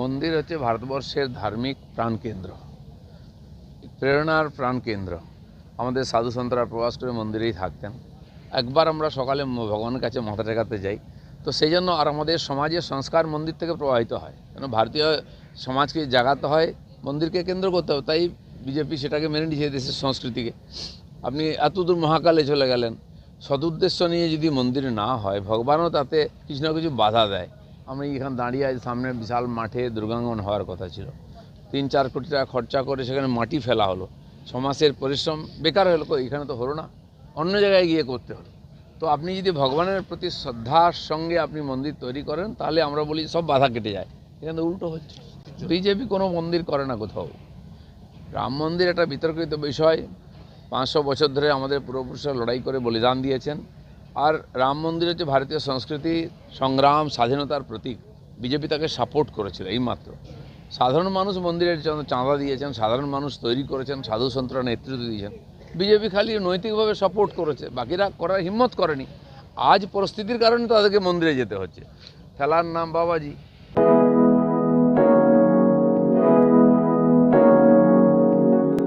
মন্দির হচ্ছে ভারতবর্ষের ধার্মিক প্রাণকেন্দ্র, প্রেরণার প্রাণকেন্দ্র। আমাদের সাধু সন্তরা প্রবাস করে মন্দিরেই থাকতেন। একবার আমরা সকালে ভগবানের কাছে মাথা টেকাতে যাই, তো সেই জন্য আর আমাদের সমাজের সংস্কার মন্দির থেকে প্রবাহিত হয়। কেন ভারতীয় সমাজকে জাগাতে হয়, মন্দিরকে কেন্দ্র করতে হবে। তাই বিজেপি সেটাকে মেনে নিয়েছে, দেশের সংস্কৃতিকে। আপনি এতদূর মহাকালে চলে গেলেন, সদুদ্দেশ্য নিয়ে যদি মন্দির না হয়, ভগবানও তাতে কিছু না কিছু বাধা দেয়। আমি এখানে দাঁড়িয়ে আছি, সামনে বিশাল মাঠে দুর্গাঙ্গন হওয়ার কথা ছিল, 3-4 কোটি টাকা খরচা করে সেখানে মাটি ফেলা হলো, 6 মাসের পরিশ্রম বেকার হলো। এখানে তো হলো না, অন্য জায়গায় গিয়ে করতে হলো। তো আপনি যদি ভগবানের প্রতি শ্রদ্ধার সঙ্গে আপনি মন্দির তৈরি করেন, তাহলে আমরা বলি সব বাধা কেটে যায়। এখানে উল্টো হচ্ছে। বিজেপি কোনো মন্দির করে না কোথাও। রাম মন্দির একটা বিতর্কিত বিষয়। 500 বছর ধরে আমাদের পূর্বপুরুষরা লড়াই করে বলিদান দিয়েছেন। আর রাম মন্দির হচ্ছে ভারতীয় সংস্কৃতি, সংগ্রাম, স্বাধীনতার প্রতীক। বিজেপি তাকে সাপোর্ট করেছিল এইমাত্র। সাধারণ মানুষ মন্দিরের জন্য চাঁদা দিয়েছেন, সাধারণ মানুষ তৈরি করেছেন, সাধু সন্তরা নেতৃত্ব দিয়েছেন। বিজেপি খালি নৈতিকভাবে সাপোর্ট করেছে, বাকিরা করার হিম্মত করেনি। আজ পরিস্থিতির কারণে তাদেরকে মন্দিরে যেতে হচ্ছে। খেলার নাম বাবাজি।